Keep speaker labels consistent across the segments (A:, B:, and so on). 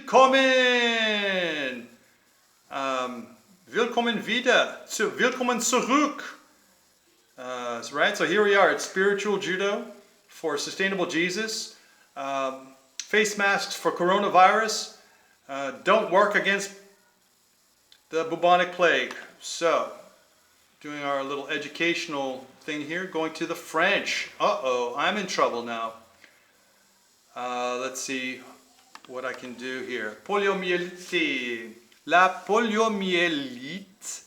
A: Willkommen! Willkommen wieder. Willkommen zurück. Right? So here we are at Spiritual Judo for Sustainable Jesus. Face masks for coronavirus. Don't work against the bubonic plague. So, doing our little educational thing here, going to the French. Uh-oh, I'm in trouble now. Let's see what I can do here. Poliomyélite. La poliomyélite,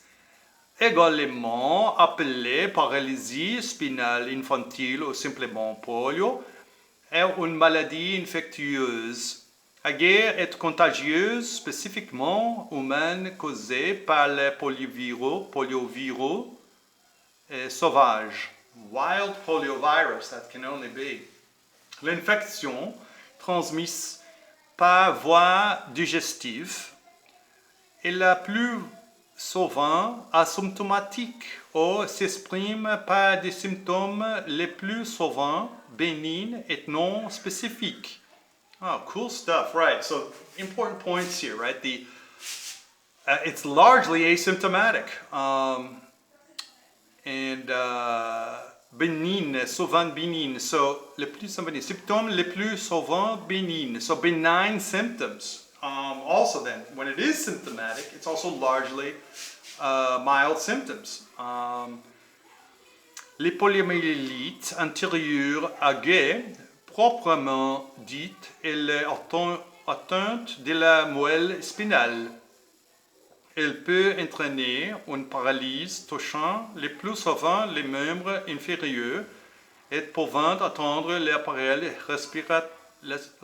A: également appelée paralysie spinale infantile ou simplement polio, est une maladie infectieuse, aguerre et contagieuse spécifiquement humaine causée par les poliovirus sauvages. Wild poliovirus, that can only be. L'infection transmise par voie digestive est la plus souvent asymptomatique ou s'exprime par des symptômes les plus souvent bénignes et non spécifiques. Oh, cool stuff, right? So important points here, right? It's largely asymptomatic and bénigne, souvent bénigne. So les symptômes les plus souvent bénignes. So benign symptoms. Also then, when it is symptomatic, it's also largely mild symptoms. Les poliomyélites antérieures aguës, proprement dite, est l'atteinte de la moelle spinale. Elle peut entraîner une paralysie touchant le plus souvent les membres inférieurs et pouvant atteindre l'appareil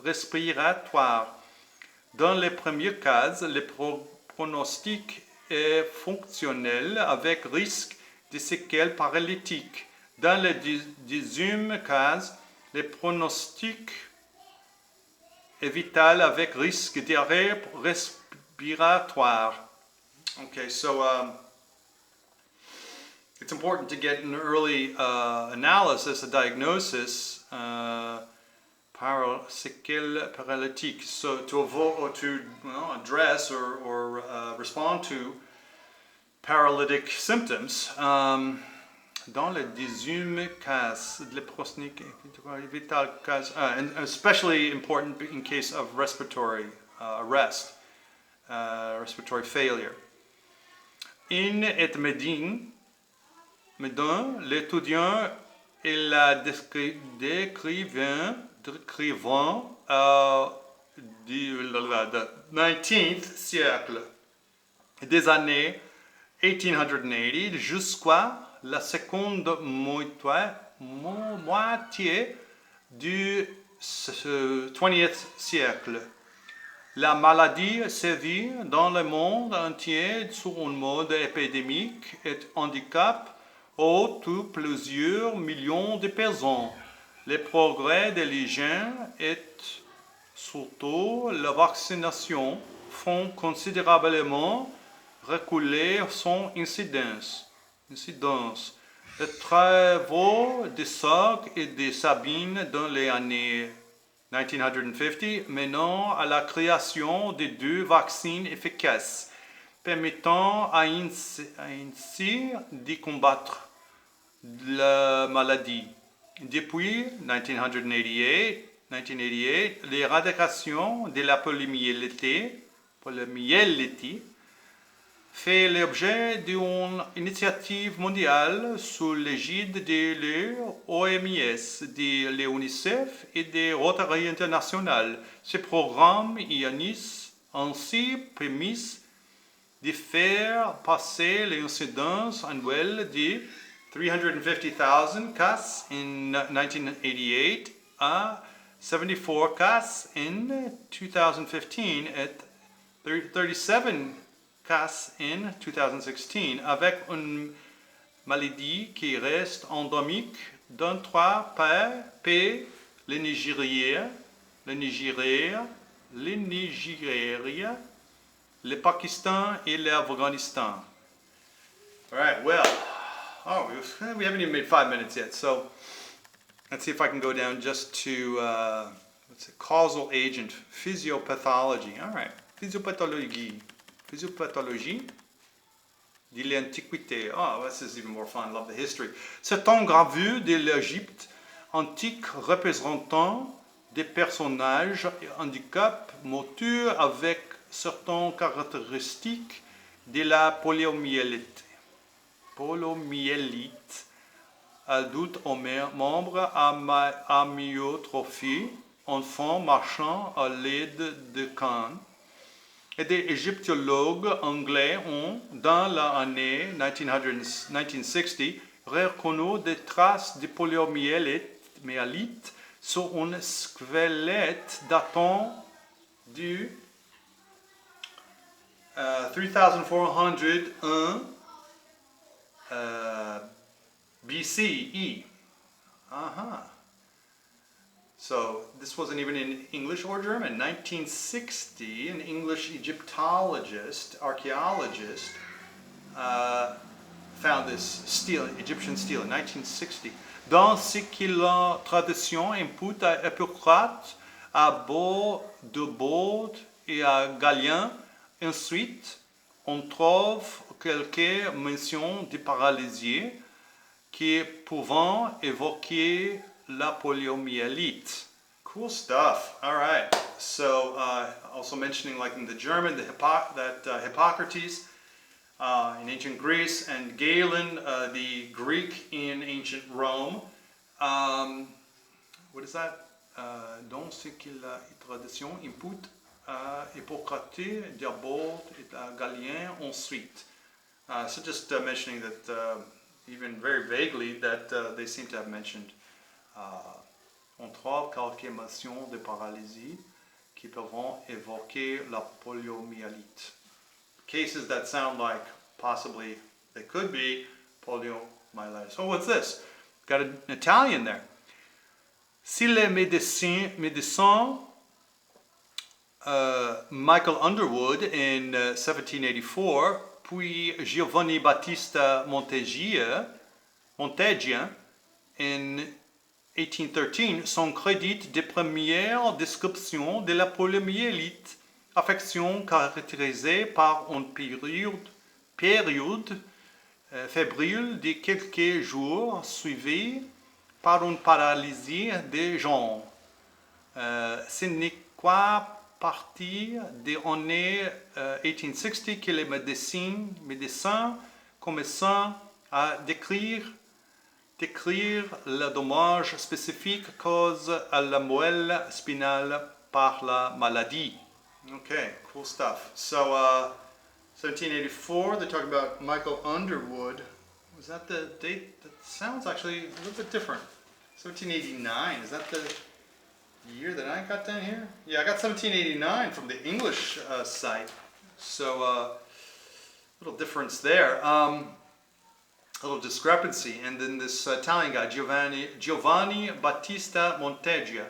A: respiratoire. Dans les premiers cas, le pronostic est fonctionnel avec risque de séquelles paralytiques. Dans le deuxième cas, le pronostic est vital avec risque d'arrêt respiratoire. Okay, so it's important to get an early analysis, a diagnosis, séquelles paralytiques. So to avoid or to address or respond to paralytic symptoms. Dans le deuxième cas, le pronostic est vital, and especially important in case of respiratory arrest, respiratory failure. In et Médin, l'étudiant et la décrivant du 19e siècle, des années 1880 jusqu'à la seconde moitié du 20e siècle. La maladie sévit dans le monde entier sur un mode épidémique et handicape autour plusieurs millions de personnes. Les progrès de l'hygiène et surtout la vaccination font considérablement reculer son incidence. Les travaux de Salk et de Sabine dans les années 1950 menant à la création de 2 vaccins efficaces permettant ainsi de combattre la maladie. Depuis 1988, l'éradication de la poliomyélite fait l'objet d'une initiative mondiale sous l'égide de l'OMS, de l'UNICEF et de Rotary International. Ce programme y a ainsi permis de faire passer l'incidence annuelle de 350,000 cas in 1988 à 74 cas in 2015 et 37 cas in 2016, avec une maladie qui reste endémique dans 3 pays, le Nigeria, le Pakistan et l'Afghanistan. All right, well, we haven't even made 5 minutes yet, so let's see if I can go down just to It's a causal agent, physiopathology. All right, physiopathologie. Physiopathologie de l'Antiquité. Oh, this is even more fun. Love the history. C'est une gravure de l'Égypte antique représentant des personnages handicap moteur avec certaines caractéristiques de la poliomyélite. Poliomyélite, adulte ou membre amyotrophie, enfant marchant à l'aide de cannes. Et des égyptologues anglais ont, dans l'année 1960, reconnu des traces de poliomyélite sur un squelette datant du 3401 BCE. So this wasn't even in English or German. In 1960, an English Egyptologist, archaeologist, found this stele, Egyptian stele, in 1960. Dans ce que la tradition impute à Hippocrate, à Baudebord et à Galien, ensuite, on trouve quelques mentions de paralysie qui pouvant évoquer la poliomyélite. Cool stuff. All right. So also mentioning, like in the German, Hippocrates in ancient Greece, and Galen, the Greek in ancient Rome. What is that? Dans ce que la tradition impute à Hippocrate, Diaborde et à Galien ensuite. So just mentioning that, even very vaguely, that they seem to have mentioned on trouve quelques mentions de paralysie qui peuvent évoquer la poliomyélite. Cases that sound like possibly they could be poliomyelitis. Oh, what's this? Got an Italian there. Si le médecin Michael Underwood in 1784, puis Giovanni Battista Monteggia in 1813 sont crédités des premières descriptions de la poliomyélite, affection caractérisée par une période fébrile de quelques jours suivie par une paralysie des jambes. Ce n'est qu'à partir des années 1860 que les médecins commencent à décrire le dommage spécifique causé à la moelle spinale par la maladie. Okay, cool stuff. So, 1784, they're talking about Michael Underwood. Was that the date? That sounds actually a little bit different. 1789, is that the year that I got down here? Yeah, I got 1789 from the English site. So, little difference there. A little discrepancy. And then this Italian guy, Giovanni Battista Monteggia,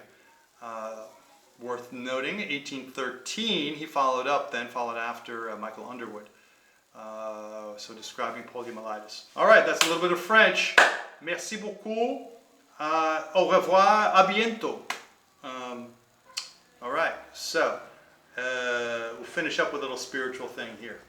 A: worth noting, 1813, he followed after Michael Underwood. So describing poliomyelitis. All right, that's a little bit of French. Merci beaucoup. Au revoir. À bientôt. All right, so we'll finish up with a little spiritual thing here.